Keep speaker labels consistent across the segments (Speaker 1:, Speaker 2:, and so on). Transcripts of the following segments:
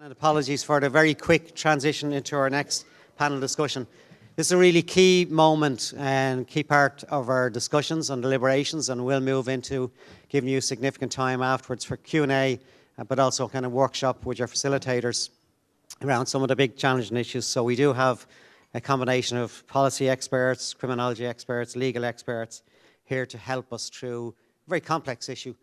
Speaker 1: And apologies for the very quick transition into our next panel discussion. This is a really key moment and key part of our discussions and deliberations, and we'll move into giving you significant time afterwards for Q&A, but also kind of workshop with your facilitators around some of the big challenging issues. So we do have a combination of policy experts, criminology experts, legal experts here to help us through a very complex issue,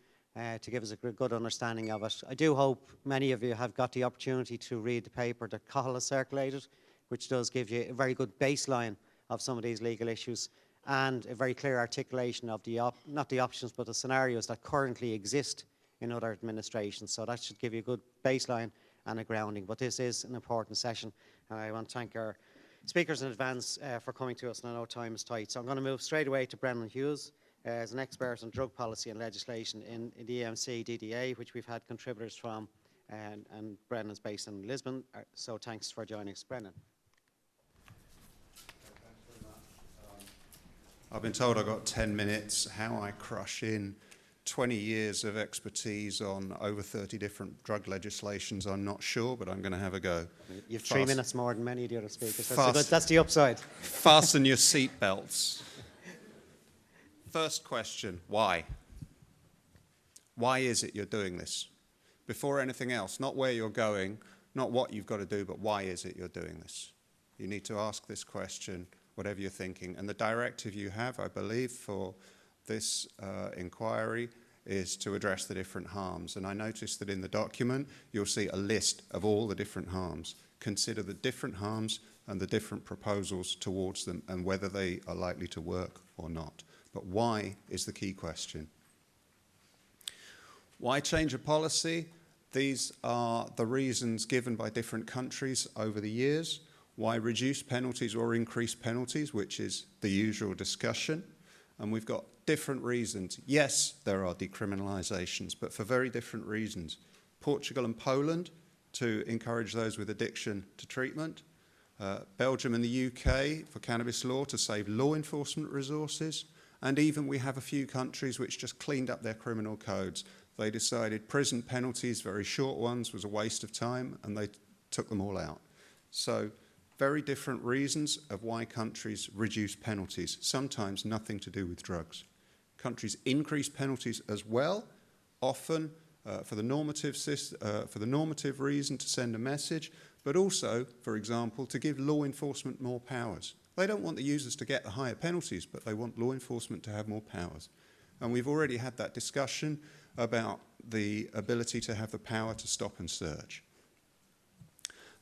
Speaker 1: to give us a good understanding of it. I do hope many of you have got the opportunity to read the paper that Cathal has circulated, which does give you a very good baseline of some of these legal issues and a very clear articulation of not the options but the scenarios that currently exist in other administrations. So that should give you a good baseline and a grounding. But this is an important session, and I want to thank our speakers in advance for coming to us, and I know time is tight. So I'm going to move straight away to Brendan Hughes as an expert on drug policy and legislation in the EMCDDA, which we've had contributors from, and Brendan's based in Lisbon. So thanks for joining us, Brendan.
Speaker 2: I've been told I've got 10 minutes. How I crush in 20 years of expertise on over 30 different drug legislations, I'm not sure, but I'm going to have a go.
Speaker 1: You've 3 minutes more than many of the other speakers. That's the upside.
Speaker 2: Fasten your seat belts. First question, why? Why is it you're doing this? Before anything else, not where you're going, not what you've got to do, but why is it you're doing this? You need to ask this question, whatever you're thinking. And the directive you have, I believe, for this inquiry is to address the different harms. And I noticed that in the document, you'll see a list of all the different harms. Consider the different harms and the different proposals towards them and whether they are likely to work or not. But why is the key question. Why change a policy? These are the reasons given by different countries over the years. Why reduce penalties or increase penalties, which is the usual discussion. And we've got different reasons. Yes, there are decriminalisations, but for very different reasons. Portugal and Poland to encourage those with addiction to treatment. Belgium and the UK for cannabis law to save law enforcement resources. And even we have a few countries which just cleaned up their criminal codes. They decided prison penalties, very short ones, was a waste of time, and they took them all out. So very different reasons of why countries reduce penalties, sometimes nothing to do with drugs. Countries increase penalties as well, often for the normative reason to send a message, but also, for example, to give law enforcement more powers. They don't want the users to get the higher penalties, but they want law enforcement to have more powers. And we've already had that discussion about the ability to have the power to stop and search.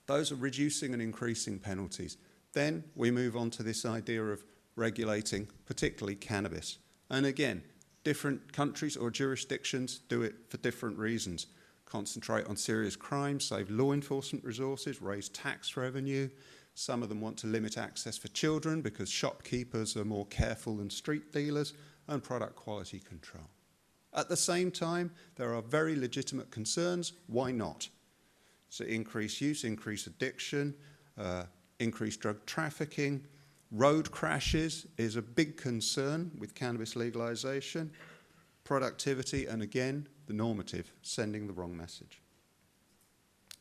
Speaker 2: Those are reducing and increasing penalties. Then we move on to this idea of regulating, particularly cannabis. And again, different countries or jurisdictions do it for different reasons. Concentrate on serious crimes, save law enforcement resources, raise tax revenue. Some of them want to limit access for children because shopkeepers are more careful than street dealers, and product quality control. At the same time, there are very legitimate concerns. Why not? So increase use, increase addiction, increase drug trafficking. Road crashes is a big concern with cannabis legalization. Productivity, and again, the normative, sending the wrong message.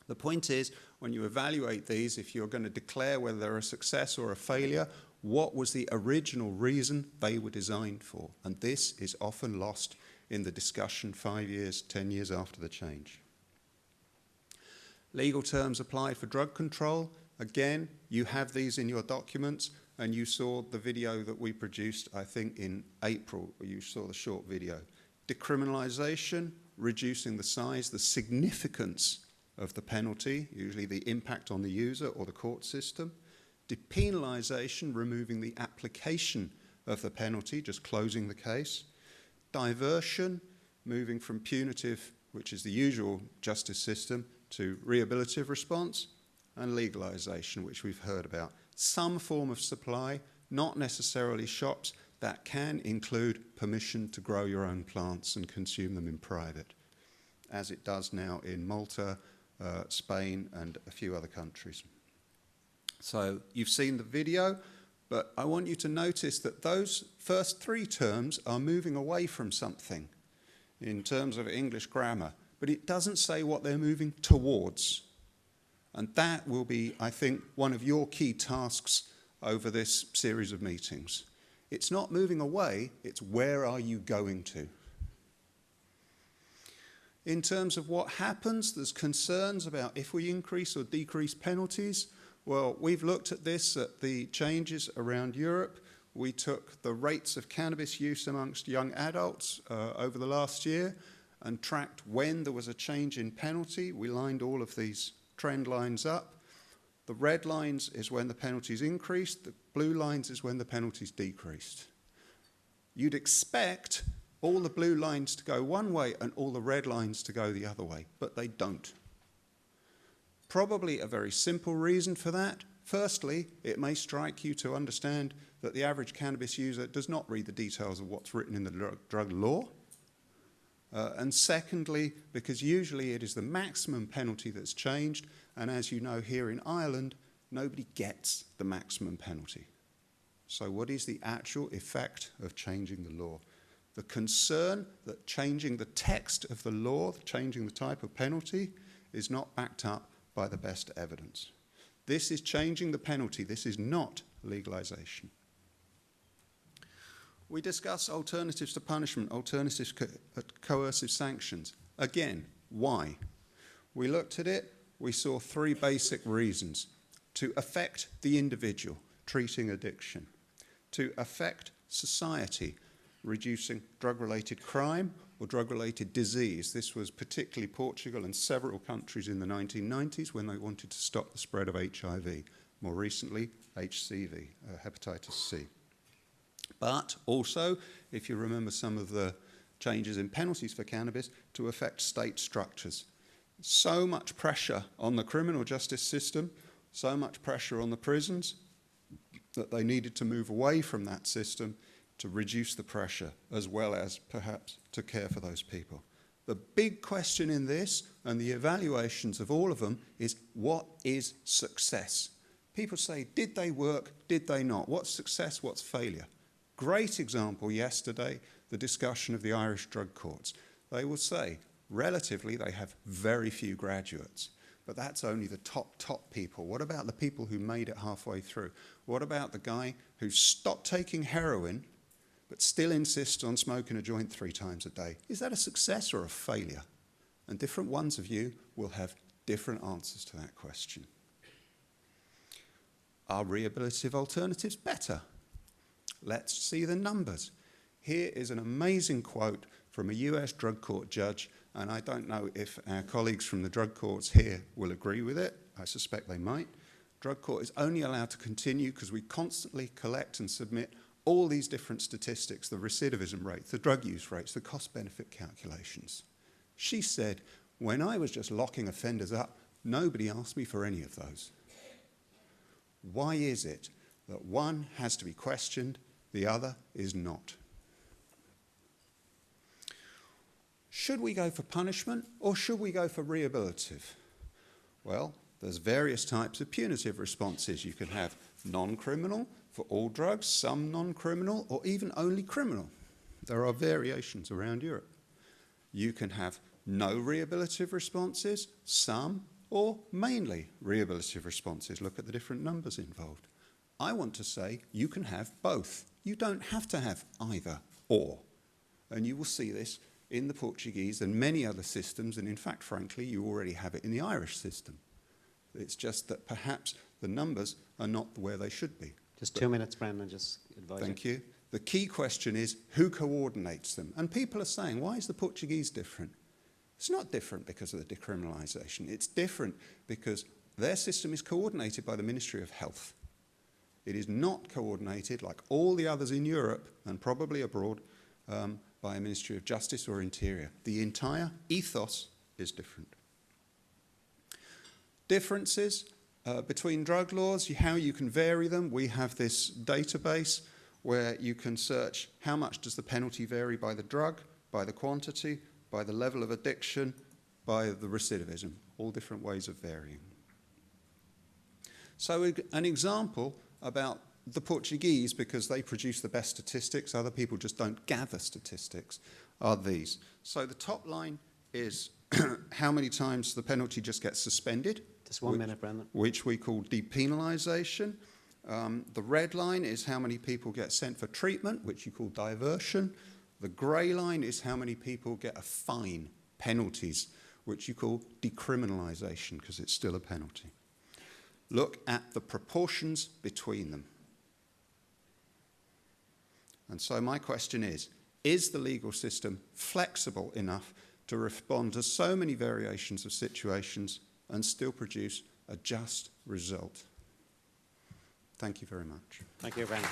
Speaker 2: The point is, when you evaluate these, if you're going to declare whether they're a success or a failure, what was the original reason they were designed for? And this is often lost in the discussion 5 years, 10 years after the change. Legal terms applied for drug control. Again, you have these in your documents, and you saw the video that we produced, I think, in April, where you saw the short video. Decriminalisation, reducing the size, the significance of the penalty, usually the impact on the user or the court system. Depenalisation, removing the application of the penalty, just closing the case. Diversion, moving from punitive, which is the usual justice system, to rehabilitative response. And legalisation, which we've heard about. Some form of supply, not necessarily shops, that can include permission to grow your own plants and consume them in private, as it does now in Malta, Spain, and a few other countries. So you've seen the video, but I want you to notice that those first 3 terms are moving away from something in terms of English grammar, but it doesn't say what they're moving towards. And that will be, I think, one of your key tasks over this series of meetings. It's not moving away, it's where are you going to? In terms of what happens, there's concerns about if we increase or decrease penalties. Well, we've looked at this, at the changes around Europe. We took the rates of cannabis use amongst young adults over the last year and tracked when there was a change in penalty. We lined all of these trend lines up. The red lines is when the penalties increased, the blue lines is when the penalties decreased. You'd expect all the blue lines to go one way and all the red lines to go the other way, but they don't. Probably a very simple reason for that. Firstly, it may strike you to understand that the average cannabis user does not read the details of what's written in the drug law. And secondly, because usually it is the maximum penalty that's changed, and as you know here in Ireland, nobody gets the maximum penalty. So what is the actual effect of changing the law? The concern that changing the text of the law, changing the type of penalty, is not backed up by the best evidence. This is changing the penalty. This is not legalisation. We discuss alternatives to punishment, alternatives to coercive sanctions. Again, why? We looked at it. We saw three basic reasons. To affect the individual, treating addiction. To affect society, reducing drug-related crime or drug-related disease. This was particularly Portugal and several countries in the 1990s when they wanted to stop the spread of HIV. More recently, HCV, hepatitis C. But also, if you remember some of the changes in penalties for cannabis, to affect state structures. So much pressure on the criminal justice system, so much pressure on the prisons, that they needed to move away from that system to reduce the pressure, as well as perhaps to care for those people. The big question in this, and the evaluations of all of them, is what is success? People say, did they work, did they not? What's success, what's failure? Great example yesterday, the discussion of the Irish drug courts. They will say, relatively, they have very few graduates. But that's only the top people. What about the people who made it halfway through? What about the guy who stopped taking heroin but still insists on smoking a joint 3 times a day? Is that a success or a failure? And different ones of you will have different answers to that question. Are rehabilitative alternatives better? Let's see the numbers. Here is an amazing quote from a US drug court judge, and I don't know if our colleagues from the drug courts here will agree with it. I suspect they might. Drug court is only allowed to continue because we constantly collect and submit all these different statistics, the recidivism rates, the drug use rates, the cost-benefit calculations. She said, when I was just locking offenders up, nobody asked me for any of those. Why is it that one has to be questioned, the other is not? Should we go for punishment or should we go for rehabilitative? Well, there's various types of punitive responses. You can have non-criminal for all drugs, some non-criminal, or even only criminal. There are variations around Europe. You can have no rehabilitative responses, some, or mainly rehabilitative responses. Look at the different numbers involved. I want to say you can have both. You don't have to have either or. And you will see this in the Portuguese and many other systems, and in fact, frankly, you already have it in the Irish system. It's just that perhaps the numbers are not where they should be.
Speaker 1: Just 2 minutes, Brendan, just advise you.
Speaker 2: Thank you. The key question is who coordinates them? And people are saying, why is the Portuguese different? It's not different because of the decriminalisation. It's different because their system is coordinated by the Ministry of Health. It is not coordinated, like all the others in Europe and probably abroad, by a Ministry of Justice or Interior. The entire ethos is different. Differences between drug laws, how you can vary them. We have this database where you can search how much does the penalty vary by the drug, by the quantity, by the level of addiction, by the recidivism, all different ways of varying. So an example about the Portuguese, because they produce the best statistics, other people just don't gather statistics, are these. So the top line is how many times the penalty just gets suspended.
Speaker 1: Just 1 minute, Brendan.
Speaker 2: Which we call depenalisation. The red line is how many people get sent for treatment, which you call diversion. The grey line is how many people get a fine, penalties, which you call decriminalisation, because it's still a penalty. Look at the proportions between them. And so my question is the legal system flexible enough to respond to so many variations of situations and still produce a just result? Thank you very much.
Speaker 1: Thank you, Brendan.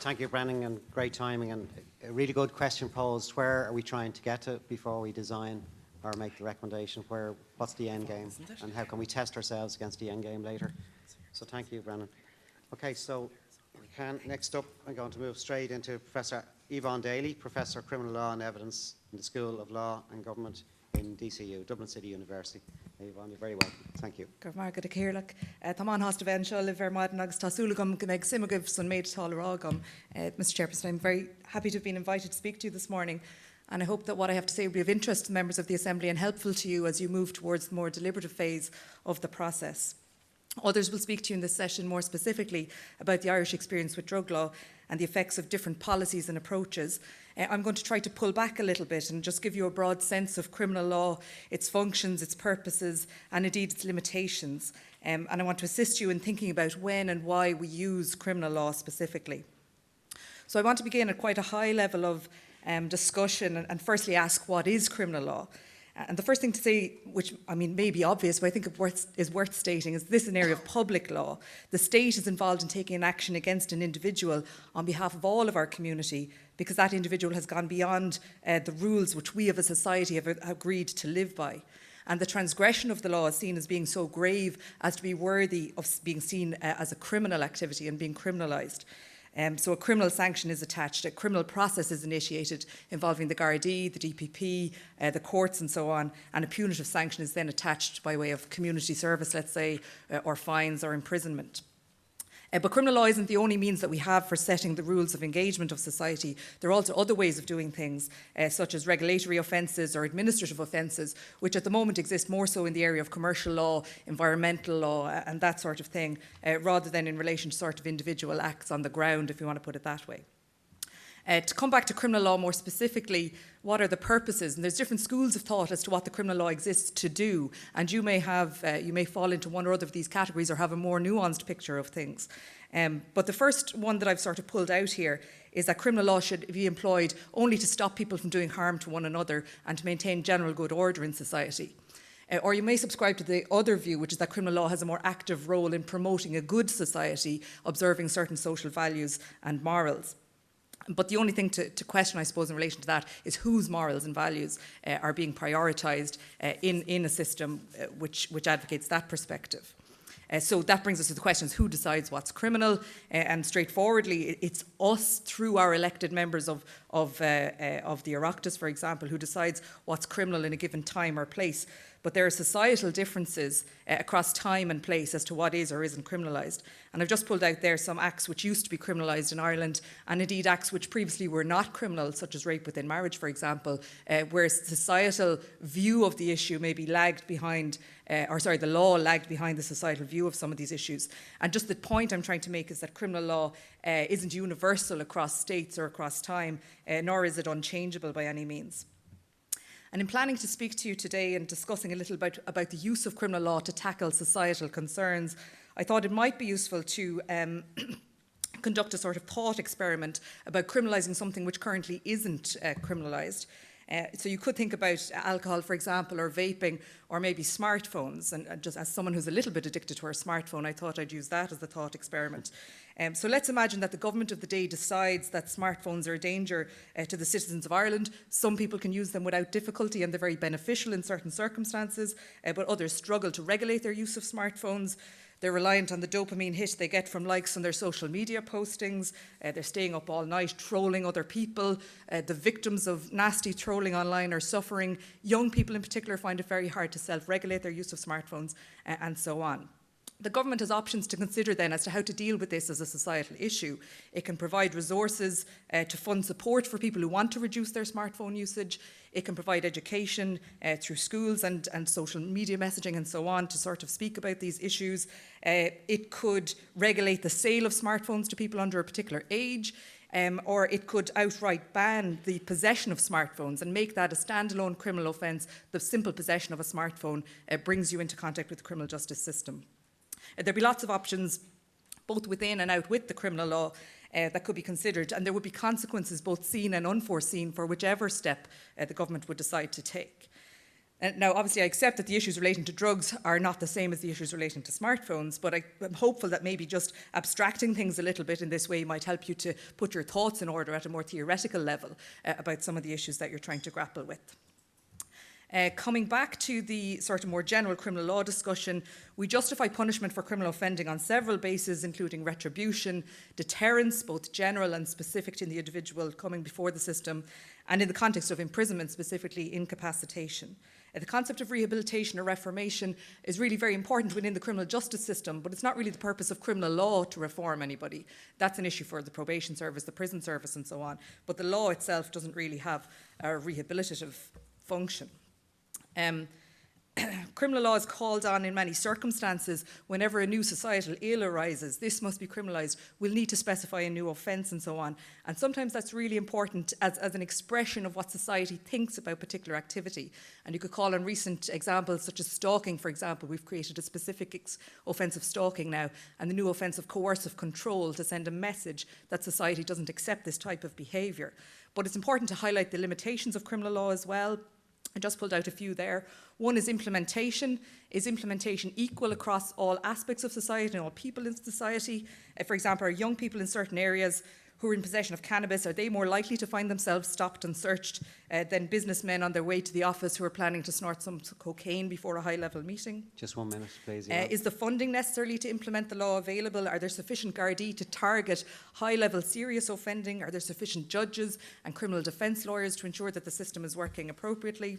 Speaker 1: Thank you, Brendan, and great timing, and a really good question posed. Where are we trying to get to before we design or make the recommendation? What's the end game, and how can we test ourselves against the end game later? So thank you, Brendan. Okay, so next up, I'm going to move straight into Professor Yvonne Daly, Professor of Criminal Law and Evidence in the School of Law and Government in DCU, Dublin City University. Yvonne, you're very welcome. Thank you.
Speaker 3: Gurv Margaret Akirlach. Taman Hosta Venshal, Liver Madden Agus Tasulagum, Gmeg Simagov, Sun Maid Toleragum. Mr. Chairperson, I'm very happy to have been invited to speak to you this morning. And I hope that what I have to say will be of interest to members of the Assembly and helpful to you as you move towards the more deliberative phase of the process. Others will speak to you in this session more specifically about the Irish experience with drug law and the effects of different policies and approaches. I'm going to try to pull back a little bit and just give you a broad sense of criminal law, its functions, its purposes, and indeed its limitations. And I want to assist you in thinking about when and why we use criminal law specifically. So I want to begin at quite a high level of discussion and firstly ask, what is criminal law? And the first thing to say, which I mean may be obvious, but I think it is worth stating, is this is an area of public law. The state is involved in taking an action against an individual on behalf of all of our community because that individual has gone beyond the rules which we as a society have agreed to live by. And the transgression of the law is seen as being so grave as to be worthy of being seen as a criminal activity and being criminalised. So a criminal sanction is attached, a criminal process is initiated involving the Gardaí, the DPP, the courts and so on, and a punitive sanction is then attached by way of community service, let's say, or fines or imprisonment. But criminal law isn't the only means that we have for setting the rules of engagement of society. There are also other ways of doing things, such as regulatory offences or administrative offences, which at the moment exist more so in the area of commercial law, environmental law, and that sort of thing, rather than in relation to sort of individual acts on the ground, if you want to put it that way. To come back to criminal law more specifically, what are the purposes? And there's different schools of thought as to what the criminal law exists to do, and you may fall into one or other of these categories or have a more nuanced picture of things. But the first one that I've sort of pulled out here is that criminal law should be employed only to stop people from doing harm to one another and to maintain general good order in society. Or you may subscribe to the other view, which is that criminal law has a more active role in promoting a good society, observing certain social values and morals. But the only thing to question, I suppose, in relation to that is whose morals and values are being prioritised in a system which advocates that perspective. So that brings us to the questions: who decides what's criminal? And straightforwardly, it's us through our elected members of the Oireachtas, for example, who decides what's criminal in a given time or place. But there are societal differences across time and place as to what is or isn't criminalised. And I've just pulled out there some acts which used to be criminalised in Ireland, and indeed acts which previously were not criminal, such as rape within marriage, for example, where societal view of the issue maybe lagged behind, the law lagged behind the societal view of some of these issues. And just the point I'm trying to make is that criminal law isn't universal across states or across time, nor is it unchangeable by any means. And in planning to speak to you today and discussing a little about the use of criminal law to tackle societal concerns, I thought it might be useful to conduct a sort of thought experiment about criminalising something which currently isn't criminalised. So you could think about alcohol, for example, or vaping, or maybe smartphones. And just as someone who's a little bit addicted to her smartphone, I thought I'd use that as the thought experiment. So let's imagine that the government of the day decides that smartphones are a danger to the citizens of Ireland. Some people can use them without difficulty and they're very beneficial in certain circumstances, but others struggle to regulate their use of smartphones. They're reliant on the dopamine hit they get from likes on their social media postings. They're staying up all night trolling other people. The victims of nasty trolling online are suffering. Young people in particular find it very hard to self-regulate their use of smartphones, and so on. The government has options to consider then as to how to deal with this as a societal issue. It can provide resources to fund support for people who want to reduce their smartphone usage. It can provide education through schools and social media messaging and so on to sort of speak about these issues. It could regulate the sale of smartphones to people under a particular age. Or it could outright ban the possession of smartphones and make that a standalone criminal offence. The simple possession of a smartphone brings you into contact with the criminal justice system. There'd be lots of options, both within and out with the criminal law, that could be considered, and there would be consequences, both seen and unforeseen, for whichever step the government would decide to take. Now, obviously, I accept that the issues relating to drugs are not the same as the issues relating to smartphones, but I'm hopeful that maybe just abstracting things a little bit in this way might help you to put your thoughts in order at a more theoretical level about some of the issues that you're trying to grapple with. Coming back to the sort of more general criminal law discussion, we justify punishment for criminal offending on several bases, including retribution, deterrence, both general and specific to the individual coming before the system, and in the context of imprisonment, specifically incapacitation. The concept of rehabilitation or reformation is really very important within the criminal justice system, but it's not really the purpose of criminal law to reform anybody. That's an issue for the probation service, the prison service, and so on. But the law itself doesn't really have a rehabilitative function. Criminal law is called on in many circumstances. Whenever a new societal ill arises, this must be criminalised. We'll need to specify a new offence and so on. And sometimes that's really important as an expression of what society thinks about particular activity. And you could call on recent examples such as stalking, for example. We've created a specific offence of stalking now, and the new offence of coercive control to send a message that society doesn't accept this type of behaviour. But it's important to highlight the limitations of criminal law as well. I just pulled out a few there. One is implementation. Is implementation equal across all aspects of society and all people in society? For example, are young people in certain areas who are in possession of cannabis, are they more likely to find themselves stopped and searched than businessmen on their way to the office who are planning to snort some cocaine before a high-level meeting?
Speaker 1: Just 1 minute, please.
Speaker 3: Is the funding necessarily to implement the law available? Are there sufficient Gardaí to target high-level serious offending? Are there sufficient judges and criminal defence lawyers to ensure that the system is working appropriately?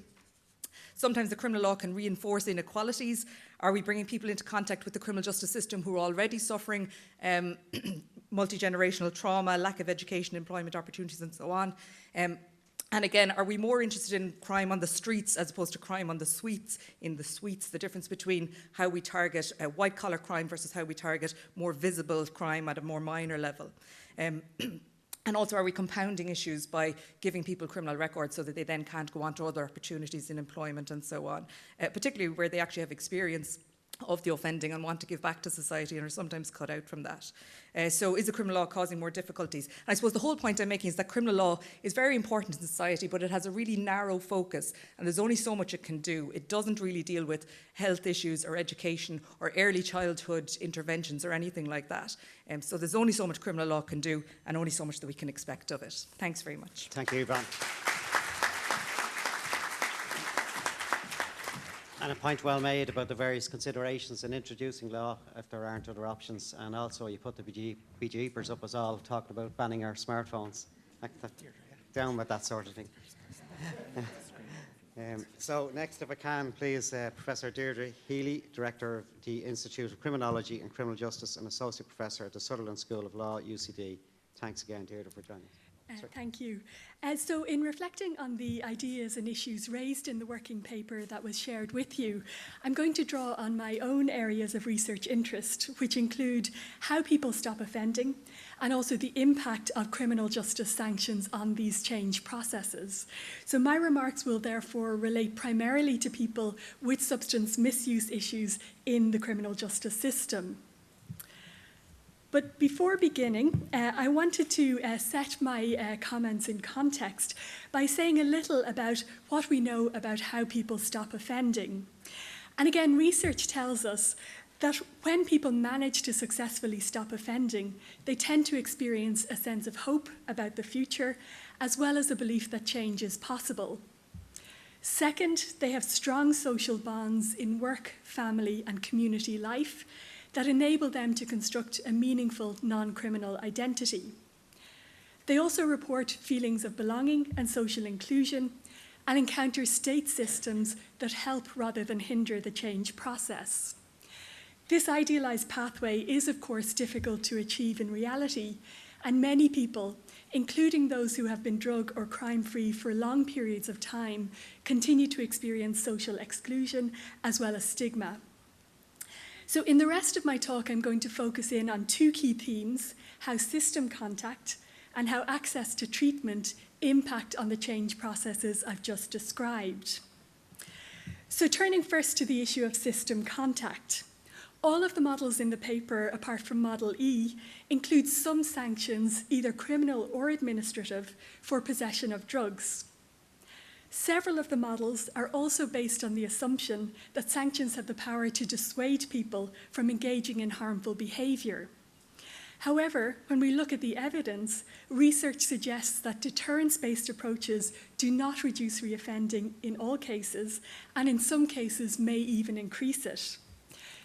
Speaker 3: Sometimes the criminal law can reinforce inequalities. Are we bringing people into contact with the criminal justice system who are already suffering multi-generational trauma, lack of education, employment opportunities, and so on? And again, are we more interested in crime on the streets as opposed to crime on the suites? In the suites, the difference between how we target white-collar crime versus how we target more visible crime at a more minor level. And also, are we compounding issues by giving people criminal records so that they then can't go on to other opportunities in employment and so on, particularly where they actually have experience of the offending and want to give back to society and are sometimes cut out from that. So is the criminal law causing more difficulties? And I suppose the whole point I'm making is that criminal law is very important in society, but it has a really narrow focus and there's only so much it can do. It doesn't really deal with health issues or education or early childhood interventions or anything like that. So there's only so much criminal law can do and only so much that we can expect of it. Thanks very much.
Speaker 1: Thank you, Yvonne. And a point well made about the various considerations in introducing law if there aren't other options. And also you put the bejeepers up us all talking about banning our smartphones. Down with that sort of thing. So next, if I can, please, Professor Deirdre Healy, Director of the Institute of Criminology and Criminal Justice and Associate Professor at the Sutherland School of Law, UCD. Thanks again, Deirdre, for joining us.
Speaker 4: Thank you. So in reflecting on the ideas and issues raised in the working paper that was shared with you, I'm going to draw on my own areas of research interest, which include how people stop offending and also the impact of criminal justice sanctions on these change processes. So my remarks will therefore relate primarily to people with substance misuse issues in the criminal justice system. But before beginning, I wanted to set my comments in context by saying a little about what we know about how people stop offending. And again, research tells us that when people manage to successfully stop offending, they tend to experience a sense of hope about the future, as well as a belief that change is possible. Second, they have strong social bonds in work, family, and community life that enable them to construct a meaningful non-criminal identity. They also report feelings of belonging and social inclusion and encounter state systems that help rather than hinder the change process. This idealised pathway is, of course, difficult to achieve in reality, and many people, including those who have been drug or crime-free for long periods of time, continue to experience social exclusion as well as stigma. So in the rest of my talk, I'm going to focus in on two key themes: how system contact and how access to treatment impact on the change processes I've just described. So turning first to the issue of system contact. All of the models in the paper, apart from Model E, include some sanctions, either criminal or administrative, for possession of drugs. Several of the models are also based on the assumption that sanctions have the power to dissuade people from engaging in harmful behaviour. However, when we look at the evidence, research suggests that deterrence-based approaches do not reduce reoffending in all cases, and in some cases may even increase it.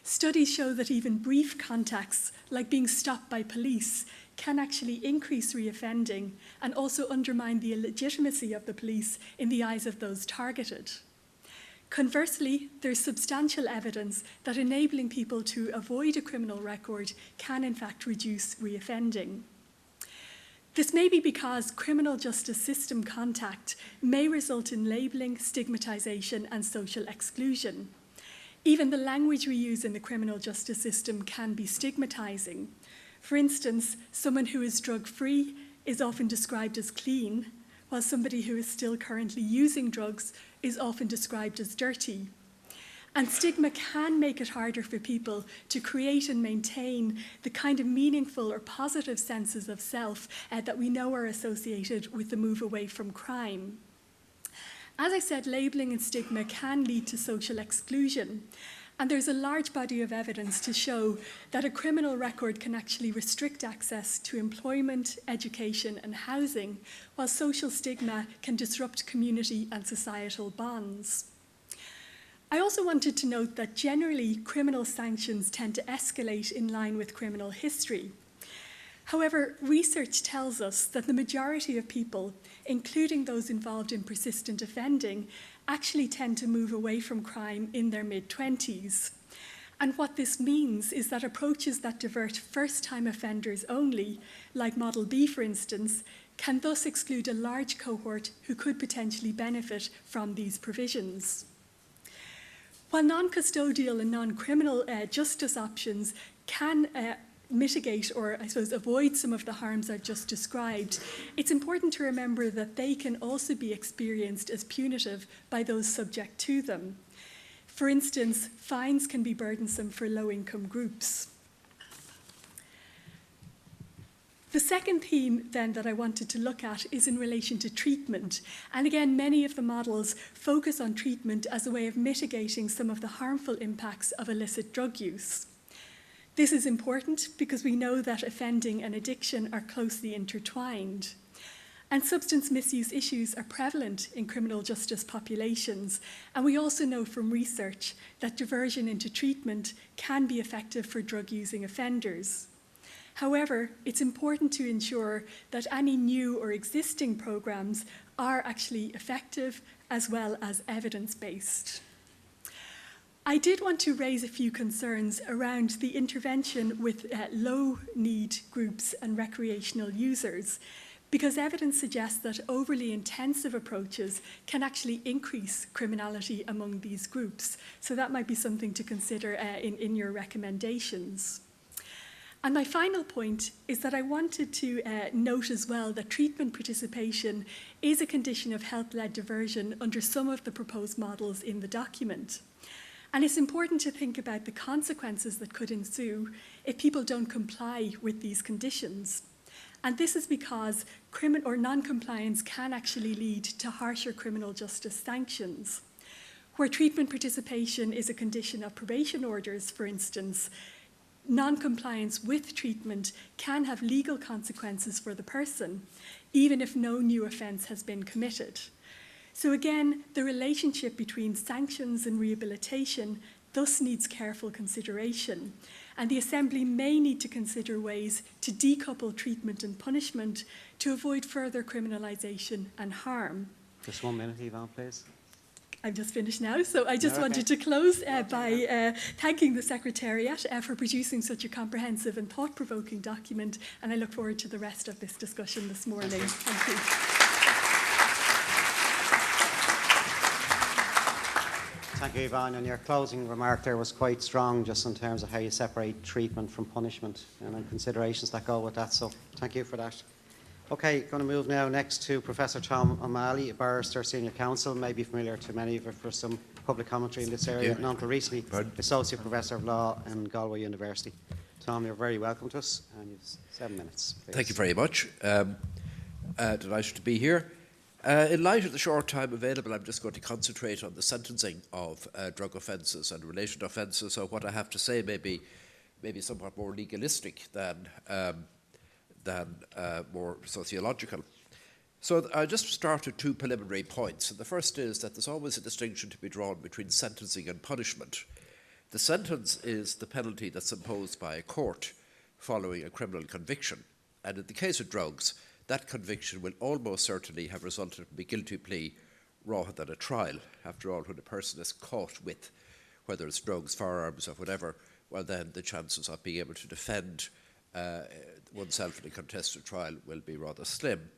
Speaker 4: Studies show that even brief contacts, like being stopped by police, can actually increase reoffending and also undermine the legitimacy of the police in the eyes of those targeted. Conversely, there's substantial evidence that enabling people to avoid a criminal record can in fact reduce reoffending. This may be because criminal justice system contact may result in labelling, stigmatisation and social exclusion. Even the language we use in the criminal justice system can be stigmatising. For instance, someone who is drug-free is often described as clean, while somebody who is still currently using drugs is often described as dirty. And stigma can make it harder for people to create and maintain the kind of meaningful or positive senses of self that we know are associated with the move away from crime. As I said, labelling and stigma can lead to social exclusion, and there's a large body of evidence to show that a criminal record can actually restrict access to employment, education and housing, while social stigma can disrupt community and societal bonds. I also wanted to note that generally criminal sanctions tend to escalate in line with criminal history. However, research tells us that the majority of people, including those involved in persistent offending, actually tend to move away from crime in their mid-20s. And what this means is that approaches that divert first-time offenders only, like Model B for instance, can thus exclude a large cohort who could potentially benefit from these provisions. While non-custodial and non-criminal justice options can mitigate or, I suppose, avoid some of the harms I've just described, it's important to remember that they can also be experienced as punitive by those subject to them. For instance, fines can be burdensome for low-income groups. The second theme, then, that I wanted to look at is in relation to treatment. And again, many of the models focus on treatment as a way of mitigating some of the harmful impacts of illicit drug use. This is important because we know that offending and addiction are closely intertwined. And substance misuse issues are prevalent in criminal justice populations. And we also know from research that diversion into treatment can be effective for drug-using offenders. However, it's important to ensure that any new or existing programs are actually effective as well as evidence-based. I did want to raise a few concerns around the intervention with low-need groups and recreational users, because evidence suggests that overly intensive approaches can actually increase criminality among these groups. So that might be something to consider in your recommendations. And my final point is that I wanted to note as well that treatment participation is a condition of health-led diversion under some of the proposed models in the document. And it's important to think about the consequences that could ensue if people don't comply with these conditions. And this is because non-compliance can actually lead to harsher criminal justice sanctions. Where treatment participation is a condition of probation orders, for instance, non-compliance with treatment can have legal consequences for the person, even if no new offence has been committed. So again, the relationship between sanctions and rehabilitation thus needs careful consideration, and the Assembly may need to consider ways to decouple treatment and punishment to avoid further criminalisation and harm.
Speaker 1: Just 1 minute, Yvonne, please.
Speaker 4: I'm just finished now, so I just wanted to close by thanking the Secretariat for producing such a comprehensive and thought-provoking document, and I look forward to the rest of this discussion this morning. Thank you.
Speaker 1: Thank you, Yvonne. And your closing remark there was quite strong, just in terms of how you separate treatment from punishment and considerations that go with that. So thank you for that. Okay, going to move now next to Professor Tom O'Malley, a barrister, senior counsel, may be familiar to many of you for some public commentary in this area, and until recently, Associate Professor of Law in Galway University. Tom, you're very welcome to us, and you have 7 minutes, please.
Speaker 5: Thank you very much. Delighted to be here. In light of the short time available, I'm just going to concentrate on the sentencing of drug offences and related offences. So what I have to say may be somewhat more legalistic than more sociological. So I'll just start with 2 preliminary points. And the first is that there's always a distinction to be drawn between sentencing and punishment. The sentence is the penalty that's imposed by a court following a criminal conviction. And in the case of drugs, that conviction will almost certainly have resulted from a guilty plea rather than a trial. After all, when a person is caught with, whether it's drugs, firearms or whatever, well then the chances of being able to defend oneself in a contested trial will be rather slim.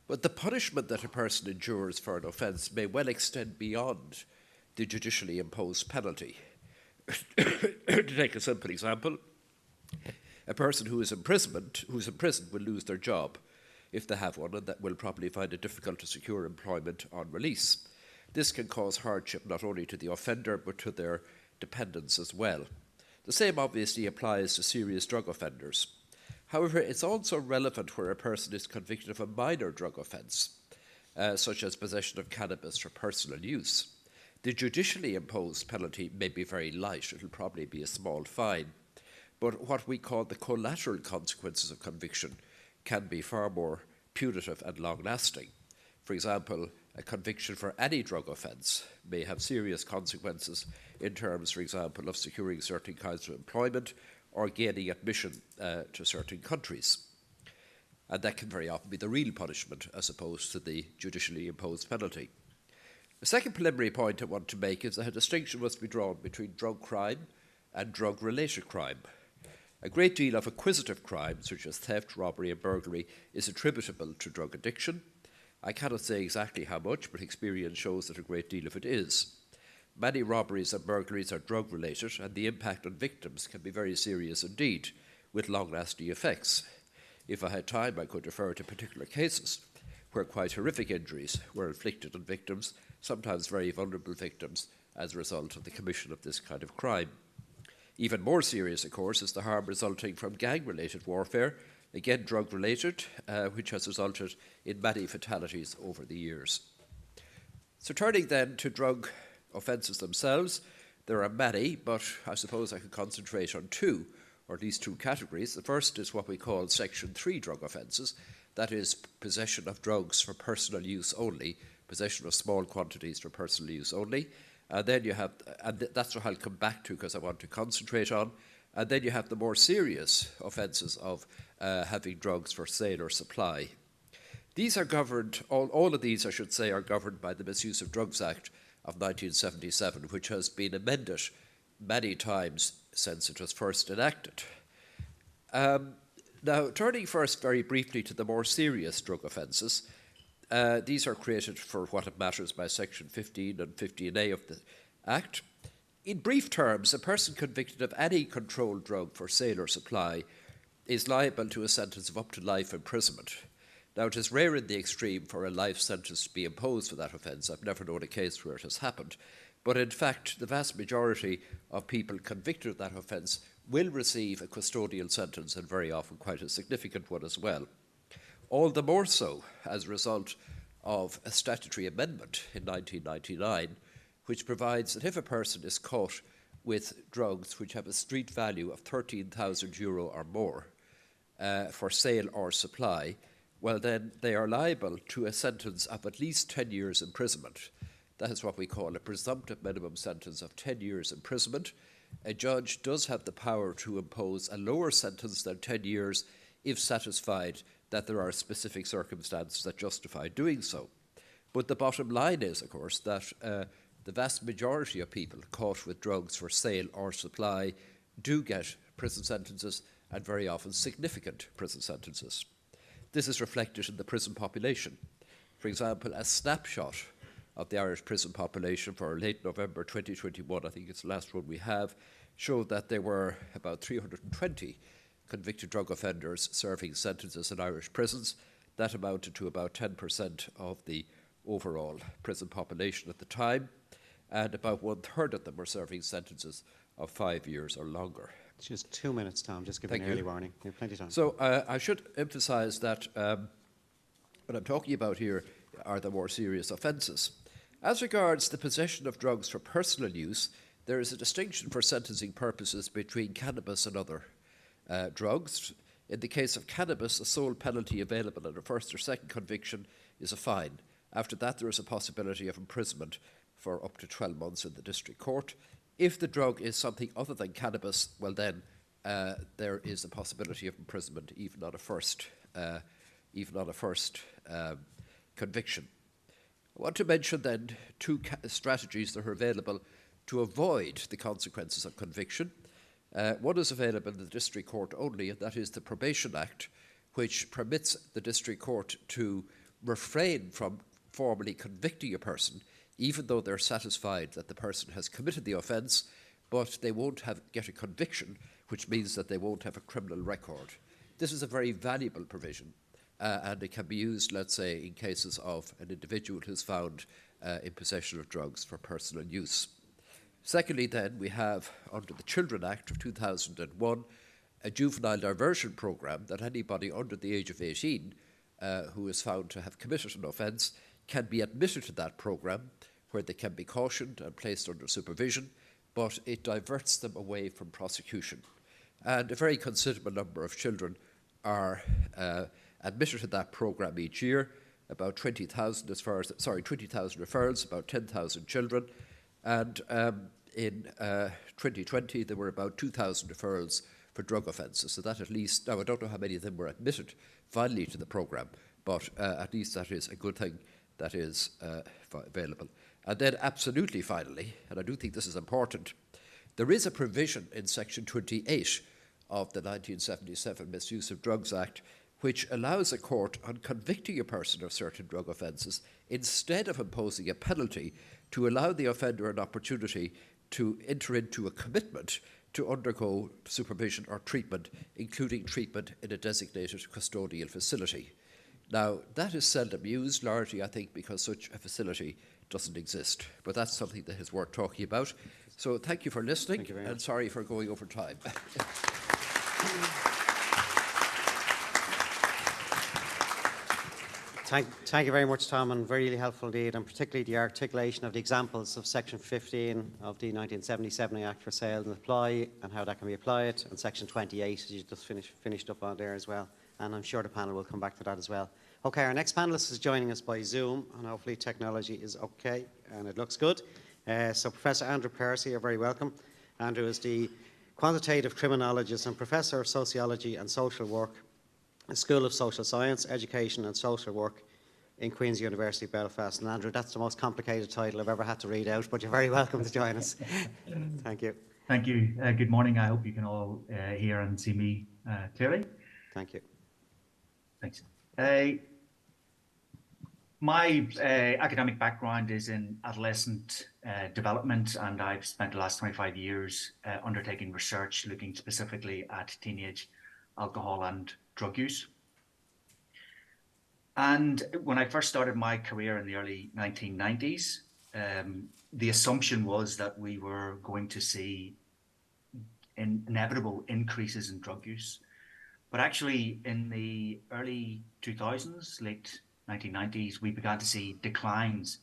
Speaker 5: But the punishment that a person endures for an offence may well extend beyond the judicially imposed penalty. To take a simple example, a person who is imprisoned will lose their job if they have one, and that will probably find it difficult to secure employment on release. This can cause hardship not only to the offender but to their dependents as well. The same obviously applies to serious drug offenders. However, it's also relevant where a person is convicted of a minor drug offence, such as possession of cannabis for personal use. The judicially imposed penalty may be very light. It'll probably be a small fine. But what we call the collateral consequences of conviction can be far more punitive and long-lasting. For example, a conviction for any drug offence may have serious consequences in terms, for example, of securing certain kinds of employment or gaining admission to certain countries. And that can very often be the real punishment as opposed to the judicially imposed penalty. The second preliminary point I want to make is that a distinction must be drawn between drug crime and drug-related crime. A great deal of acquisitive crime, such as theft, robbery and burglary, is attributable to drug addiction. I cannot say exactly how much, but experience shows that a great deal of it is. Many robberies and burglaries are drug-related, and the impact on victims can be very serious indeed, with long-lasting effects. If I had time, I could refer to particular cases where quite horrific injuries were inflicted on victims, sometimes very vulnerable victims, as a result of the commission of this kind of crime. Even more serious, of course, is the harm resulting from gang-related warfare, again drug-related, which has resulted in many fatalities over the years. So turning then to drug offences themselves, there are many, but I suppose I could concentrate on 2, or at least 2 categories. The first is what we call Section 3 drug offences, that is possession of drugs for personal use only, possession of small quantities for personal use only. And then you have, and that's what I'll come back to because I want to concentrate on. And then you have the more serious offences of having drugs for sale or supply. These are governed, all of these I should say, are governed by the Misuse of Drugs Act of 1977, which has been amended many times since it was first enacted. Now, turning first very briefly to the more serious drug offences, these are created for what it matters by Section 15 and 15A of the Act. In brief terms, a person convicted of any controlled drug for sale or supply is liable to a sentence of up to life imprisonment. Now, it is rare in the extreme for a life sentence to be imposed for that offence. I've never known a case where it has happened. But in fact, the vast majority of people convicted of that offence will receive a custodial sentence, and very often quite a significant one as well. All the more so as a result of a statutory amendment in 1999, which provides that if a person is caught with drugs which have a street value of €13,000 or more for sale or supply, well then they are liable to a sentence of at least 10 years imprisonment. That is what we call a presumptive minimum sentence of 10 years imprisonment. A judge does have the power to impose a lower sentence than 10 years if satisfied that there are specific circumstances that justify doing so. But the bottom line is, of course, that the vast majority of people caught with drugs for sale or supply do get prison sentences, and very often significant prison sentences. This is reflected in the prison population. For example, a snapshot of the Irish prison population for late November 2021, I think it's the last one we have, showed that there were about 320 convicted drug offenders serving sentences in Irish prisons. That amounted to about 10% of the overall prison population at the time, and about 1/3 of them were serving sentences of 5 years or longer.
Speaker 1: Just 2 minutes, Tom, just give me
Speaker 5: Thank
Speaker 1: an
Speaker 5: you.
Speaker 1: early warning. You have plenty of time.
Speaker 5: So I should emphasise that what I'm talking about here are the more serious offences. As regards the possession of drugs for personal use, there is a distinction for sentencing purposes between cannabis and other drugs. In the case of cannabis, the sole penalty available in a first or second conviction is a fine. After that, there is a possibility of imprisonment for up to 12 months in the district court. If the drug is something other than cannabis, well then there is a possibility of imprisonment even on a first conviction. I want to mention then two strategies that are available to avoid the consequences of conviction. One is available in the district court only, and that is the Probation Act, which permits the district court to refrain from formally convicting a person, even though they're satisfied that the person has committed the offence, but they won't get a conviction, which means that they won't have a criminal record. This is a very valuable provision, and it can be used, let's say, in cases of an individual who's found in possession of drugs for personal use. Secondly, then, we have, under the Children Act of 2001, a juvenile diversion programme that anybody under the age of 18 who is found to have committed an offence can be admitted to that programme, where they can be cautioned and placed under supervision, but it diverts them away from prosecution. And a very considerable number of children are admitted to that programme each year, about 20,000 referrals, about 10,000 children, and in 2020 there were about 2,000 referrals for drug offences. So that at least, now I don't know how many of them were admitted finally to the programme, but at least that is a good thing that is available. And then absolutely finally, and I do think this is important, there is a provision in section 28 of the 1977 Misuse of Drugs Act which allows a court, on convicting a person of certain drug offences, instead of imposing a penalty, to allow the offender an opportunity to enter into a commitment to undergo supervision or treatment, including treatment in a designated custodial facility. Now, that is seldom used, largely, I think, because such a facility doesn't exist. But that's something that is worth talking about. So thank you for listening, and sorry for going over time.
Speaker 1: Thank you very much, Tom, and very helpful indeed, and particularly the articulation of the examples of Section 15 of the 1977 Act for Sale and Apply, and how that can be applied, and Section 28, as you just finished up on there as well. And I'm sure the panel will come back to that as well. Okay, our next panellist is joining us by Zoom, and hopefully technology is okay, and it looks good. So Professor Andrew Percy, you're very welcome. Andrew is the quantitative criminologist and Professor of Sociology and Social Work, School of Social Science, Education and Social Work in Queen's University, Belfast. And Andrew, that's the most complicated title I've ever had to read out, but you're very welcome to join us. Thank you.
Speaker 6: Thank you. Good morning. I hope you can all hear and see me clearly.
Speaker 1: Thank you.
Speaker 6: Thanks. My academic background is in adolescent development, and I've spent the last 25 years undertaking research looking specifically at teenage alcohol and drug use. And when I first started my career in the early 1990s, the assumption was that we were going to see inevitable increases in drug use. But actually, in the early 2000s, late 1990s, we began to see declines,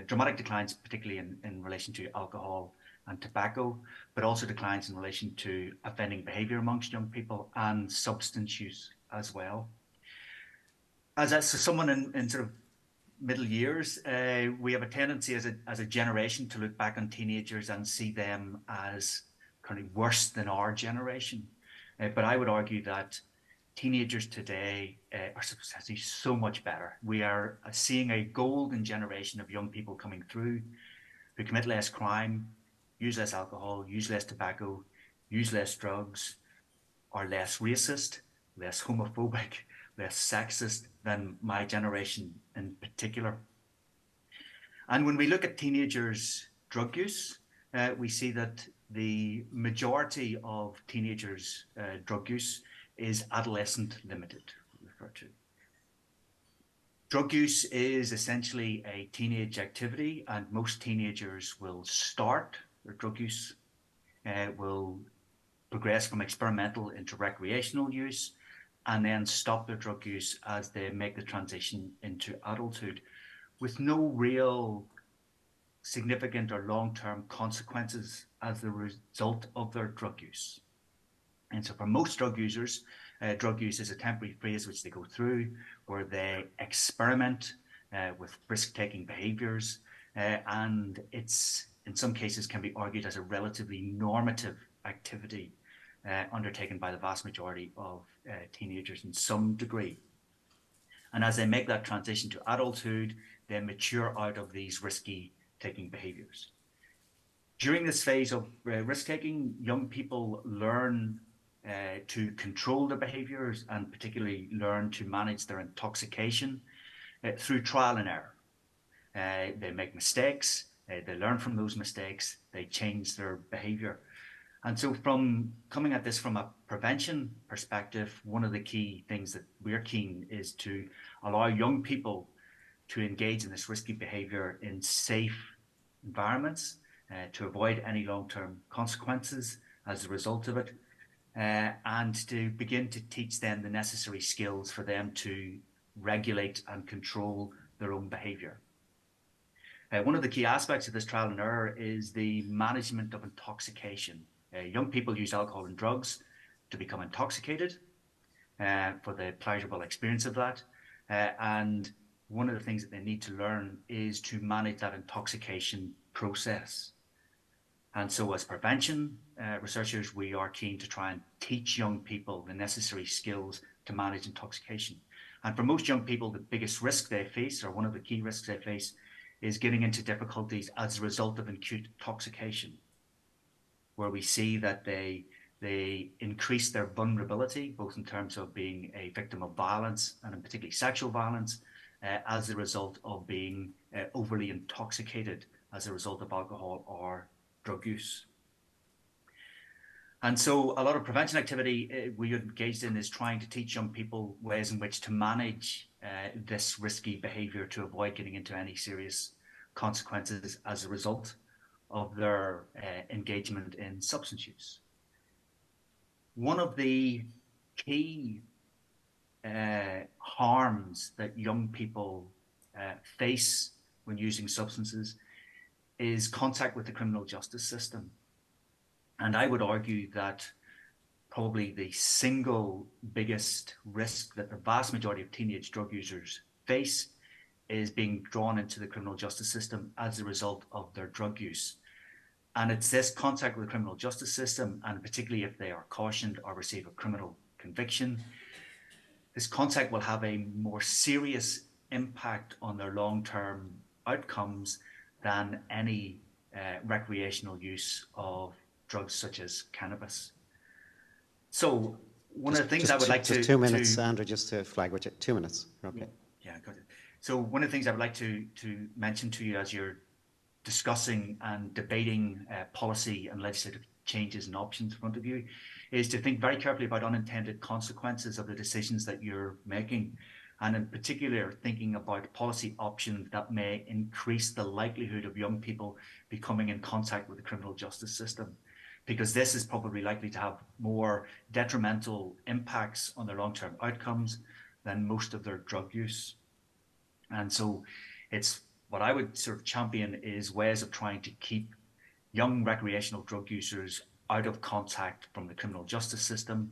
Speaker 6: dramatic declines, particularly in relation to alcohol and tobacco, but also declines in relation to offending behaviour amongst young people and substance use as well. As someone in sort of middle years, we have a tendency as a generation to look back on teenagers and see them as kind of worse than our generation. But I would argue that teenagers today are substantially so much better. We are seeing a golden generation of young people coming through who commit less crime, use less alcohol, use less tobacco, use less drugs, are less racist, less homophobic, less sexist than my generation in particular. And when we look at teenagers' drug use, we see that the majority of teenagers' drug use is adolescent limited, referred to. Drug use is essentially a teenage activity, and most teenagers will start their drug use, will progress from experimental into recreational use, and then stop their drug use as they make the transition into adulthood, with no real significant or long-term consequences as the result of their drug use. And so for most drug users, drug use is a temporary phase which they go through, where they experiment with risk-taking behaviors, and it's, in some cases, can be argued as a relatively normative activity undertaken by the vast majority of teenagers in some degree. And as they make that transition to adulthood, they mature out of these risky-taking behaviors. During this phase of risk-taking, young people learn to control their behaviors, and particularly learn to manage their intoxication through trial and error. They make mistakes, they learn from those mistakes, they change their behavior. And so from coming at this from a prevention perspective, one of the key things that we're keen is to allow young people to engage in this risky behavior in safe environments, to avoid any long-term consequences as a result of it, and to begin to teach them the necessary skills for them to regulate and control their own behavior. One of the key aspects of this trial and error is the management of intoxication. Young people use alcohol and drugs to become intoxicated for the pleasurable experience of that. And one of the things that they need to learn is to manage that intoxication process. And so as prevention researchers, we are keen to try and teach young people the necessary skills to manage intoxication. And for most young people, the biggest risk they face, or one of the key risks they face, is getting into difficulties as a result of acute intoxication, where we see that they increase their vulnerability, both in terms of being a victim of violence, and in particularly sexual violence, as a result of being overly intoxicated as a result of alcohol or drug use. And so a lot of prevention activity we engaged in is trying to teach young people ways in which to manage this risky behavior to avoid getting into any serious consequences as a result of their engagement in substance use. One of the key harms that young people face when using substances is contact with the criminal justice system. And I would argue that probably the single biggest risk that the vast majority of teenage drug users face is being drawn into the criminal justice system as a result of their drug use. And it's this contact with the criminal justice system, and particularly if they are cautioned or receive a criminal conviction, this contact will have a more serious impact on their long-term outcomes than any recreational use of drugs such as cannabis. So one of the things I would like to...
Speaker 1: Just 2 minutes, Andrew, just to flag with you. 2 minutes. Okay.
Speaker 6: Yeah, got it. So one of the things I would like to mention to you as you're discussing and debating policy and legislative changes and options in front of you is to think very carefully about unintended consequences of the decisions that you're making, and in particular thinking about policy options that may increase the likelihood of young people becoming in contact with the criminal justice system, because this is probably likely to have more detrimental impacts on their long-term outcomes than most of their drug use. And so it's what I would sort of champion is ways of trying to keep young recreational drug users out of contact from the criminal justice system,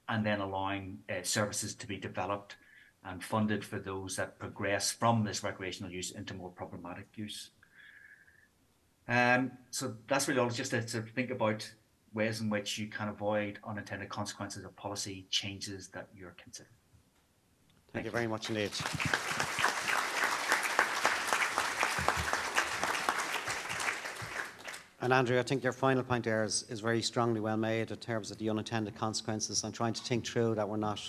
Speaker 6: and then allowing services to be developed and funded for those that progress from this recreational use into more problematic use. So that's really all, just to sort of think about ways in which you can avoid unintended consequences of policy changes that you're considering.
Speaker 1: Thank you very much indeed. And Andrew, I think your final point there is very strongly well made in terms of the unintended consequences and trying to think through that we're not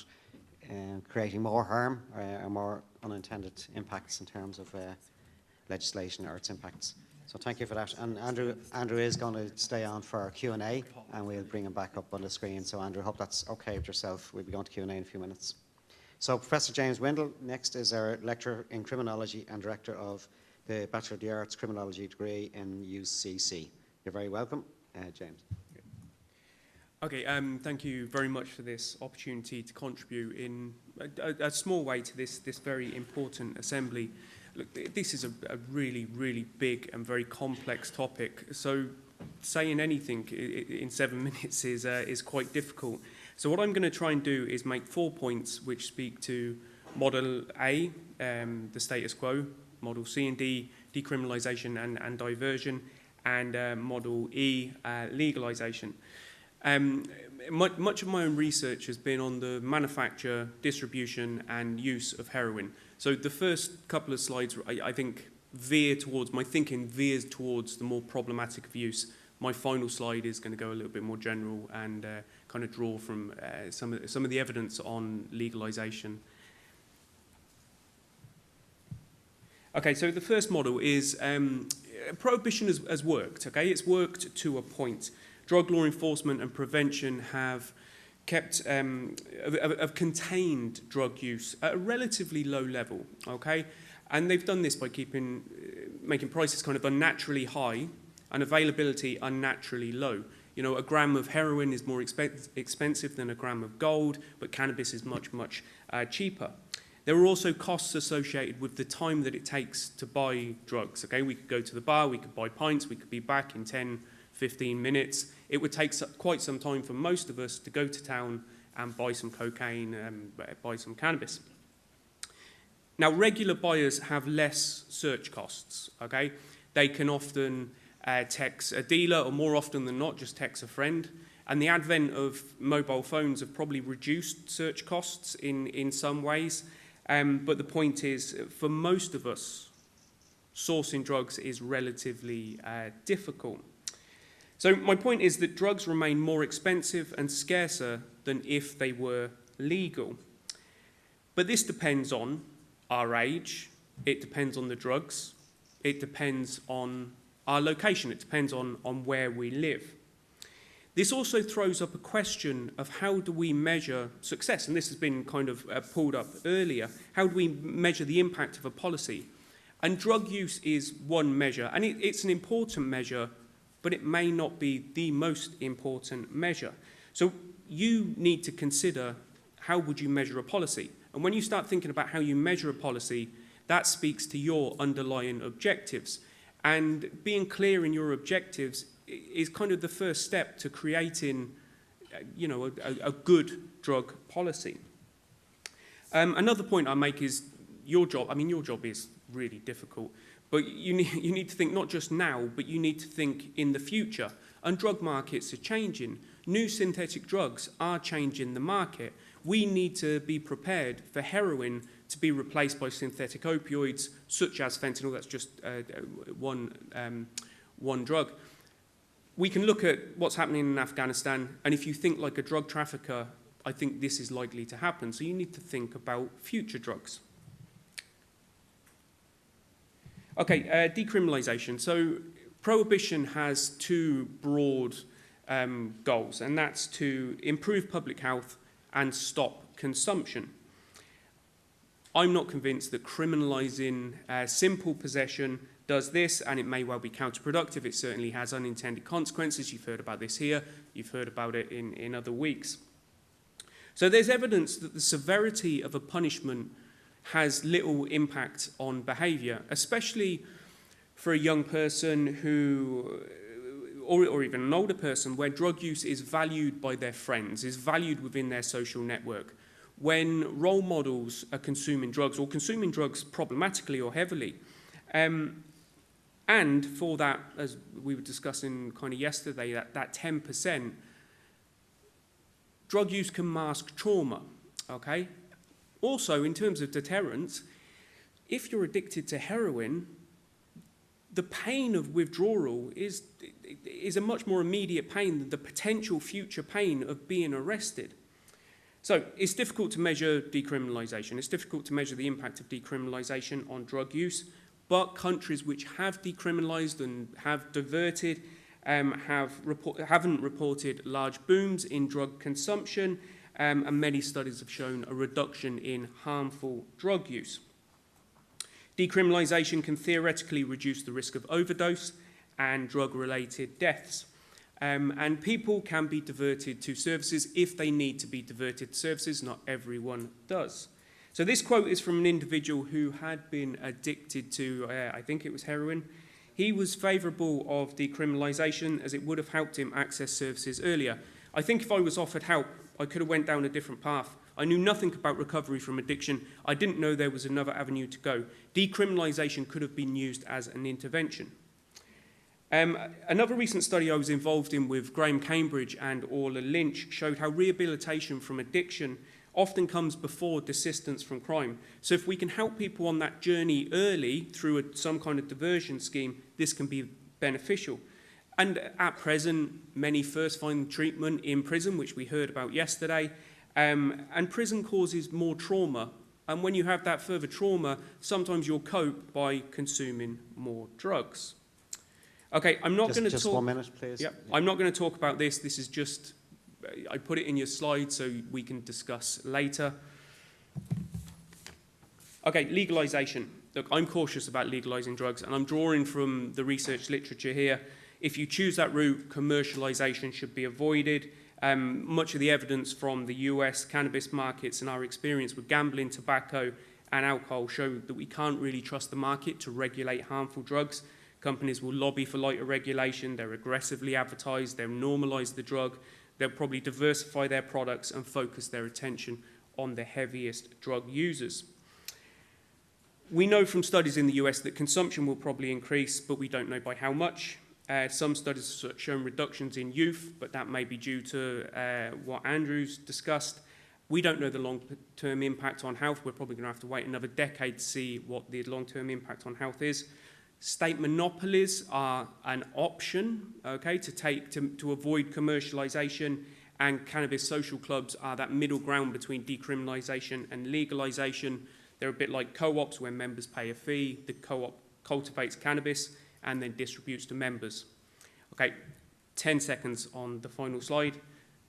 Speaker 1: creating more harm or more unintended impacts in terms of legislation or its impacts. So thank you for that. And Andrew is going to stay on for our Q&A, and we'll bring him back up on the screen. So Andrew, I hope that's okay with yourself. We'll be going to Q&A in a few minutes. So Professor James Windle next is our lecturer in criminology and director of the Bachelor of the Arts Criminology degree in UCC. You're very welcome, James.
Speaker 7: Okay, thank you very much for this opportunity to contribute in a small way to this very important assembly. Look, this is a really, really big and very complex topic, so saying anything in 7 minutes is quite difficult. So what I'm going to try and do is make 4 points which speak to Model A, the status quo, Model C and D, decriminalisation and diversion, and Model E, legalisation. Much of my own research has been on the manufacture, distribution and use of heroin. So the first couple of slides, I think, my thinking veers towards the more problematic of use. My final slide is going to go a little bit more general and kind of draw from some of the evidence on legalisation. Okay, so the first model is prohibition has worked, okay? It's worked to a point. Drug law enforcement and prevention have have contained drug use at a relatively low level, okay? And they've done this by making prices kind of unnaturally high and availability unnaturally low. You know, a gram of heroin is more expensive than a gram of gold, but cannabis is much, much cheaper. There are also costs associated with the time that it takes to buy drugs. Okay, we could go to the bar, we could buy pints, we could be back in 10, 15 minutes. It would take quite some time for most of us to go to town and buy some cocaine and buy some cannabis. Now, regular buyers have less search costs. Okay, they can often text a dealer, or more often than not, just text a friend. And the advent of mobile phones have probably reduced search costs in some ways. But the point is, for most of us, sourcing drugs is relatively difficult. So my point is that drugs remain more expensive and scarcer than if they were legal. But this depends on our age, it depends on the drugs, it depends on our location, it depends on where we live. This also throws up a question of how do we measure success, and this has been kind of pulled up earlier. How do we measure the impact of a policy? And drug use is one measure, and it's an important measure, but it may not be the most important measure. So you need to consider, how would you measure a policy? And when you start thinking about how you measure a policy, that speaks to your underlying objectives. And being clear in your objectives is kind of the first step to creating, you know, a good drug policy. Another point I make is your job. I mean, your job is really difficult, but you need to think not just now, but you need to think in the future. And drug markets are changing. New synthetic drugs are changing the market. We need to be prepared for heroin to be replaced by synthetic opioids, such as fentanyl. That's just one drug. We can look at what's happening in Afghanistan, and if you think like a drug trafficker, I think this is likely to happen. So you need to think about future drugs. Okay, decriminalisation. So prohibition has two broad goals, and that's to improve public health and stop consumption. I'm not convinced that criminalising simple possession does this, and it may well be counterproductive. It certainly has unintended consequences. You've heard about this here. You've heard about it in other weeks. So there's evidence that the severity of a punishment has little impact on behaviour, especially for a young person who, or even an older person, where drug use is valued by their friends, is valued within their social network. When role models are consuming drugs, or consuming drugs problematically or heavily, and for that, as we were discussing kind of yesterday, that 10%, drug use can mask trauma, okay? Also, in terms of deterrence, if you're addicted to heroin, the pain of withdrawal is a much more immediate pain than the potential future pain of being arrested. So it's difficult to measure decriminalisation. It's difficult to measure the impact of decriminalisation on drug use, but countries which have decriminalised and have diverted haven't reported large booms in drug consumption, and many studies have shown a reduction in harmful drug use. Decriminalisation can theoretically reduce the risk of overdose and drug-related deaths. And people can be diverted to services if they need to be diverted to services. Not everyone does. So this quote is from an individual who had been addicted to, I think it was heroin. He was favourable of decriminalisation as it would have helped him access services earlier. I think if I was offered help, I could have went down a different path. I knew nothing about recovery from addiction. I didn't know there was another avenue to go. Decriminalisation could have been used as an intervention. Another recent study I was involved in with Graham Cambridge and Orla Lynch showed how rehabilitation from addiction often comes before desistance from crime. So if we can help people on that journey early through some kind of diversion scheme, this can be beneficial. And at present, many first find treatment in prison, which we heard about yesterday, and prison causes more trauma. And when you have that further trauma, sometimes you'll cope by consuming more drugs. Okay, I'm not going to talk...
Speaker 1: Just 1 minute, please.
Speaker 7: Yeah, I'm not going to talk about this. This is just... I put it in your slides so we can discuss later. Okay, legalisation. Look, I'm cautious about legalising drugs, and I'm drawing from the research literature here. If you choose that route, commercialisation should be avoided. Much of the evidence from the US cannabis markets and our experience with gambling, tobacco, and alcohol show that we can't really trust the market to regulate harmful drugs. Companies will lobby for lighter regulation, they'll aggressively advertise, they'll normalise the drug, they'll probably diversify their products and focus their attention on the heaviest drug users. We know from studies in the US that consumption will probably increase, but we don't know by how much. Some studies have shown reductions in youth, but that may be due to what Andrew's discussed. We don't know the long-term impact on health. We're probably going to have to wait another decade to see what the long-term impact on health is. State monopolies are an option, okay, to avoid commercialisation, and cannabis social clubs are that middle ground between decriminalisation and legalisation. They're a bit like co-ops where members pay a fee. The co-op cultivates cannabis and then distributes to members. Okay, 10 seconds on the final slide.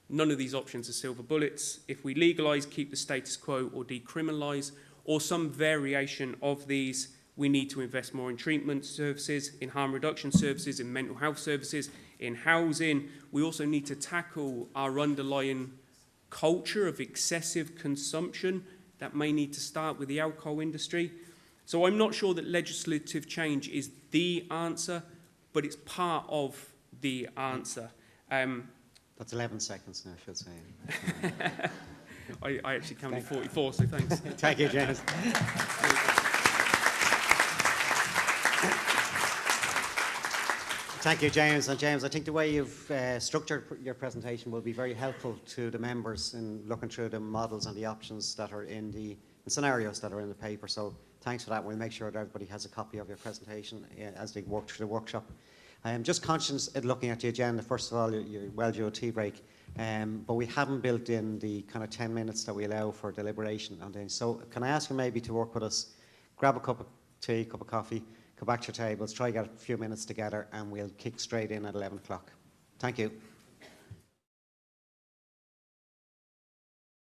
Speaker 7: None of these options are silver bullets. If we legalise, keep the status quo, or decriminalise, or some variation of these, we need to invest more in treatment services, in harm reduction services, in mental health services, in housing. We also need to tackle our underlying culture of excessive consumption that may need to start with the alcohol industry. So I'm not sure that legislative change is the answer, but it's part of the answer.
Speaker 1: That's 11 seconds now, I should say.
Speaker 7: I actually counted 44, so thanks.
Speaker 1: Thank you, James. Thank you, James. And James, I think the way you've structured your presentation will be very helpful to the members in looking through the models and the options that are in the scenarios that are in the paper. So thanks for that. We'll make sure that everybody has a copy of your presentation as they work through the workshop. I am just conscious at looking at the agenda. First of all, you're well due a tea break, but we haven't built in the kind of 10 minutes that we allow for deliberation on things. So can I ask you maybe to work with us, grab a cup of tea, cup of coffee, go back to your tables, try to get a few minutes together, and we'll kick straight in at 11 o'clock. Thank you.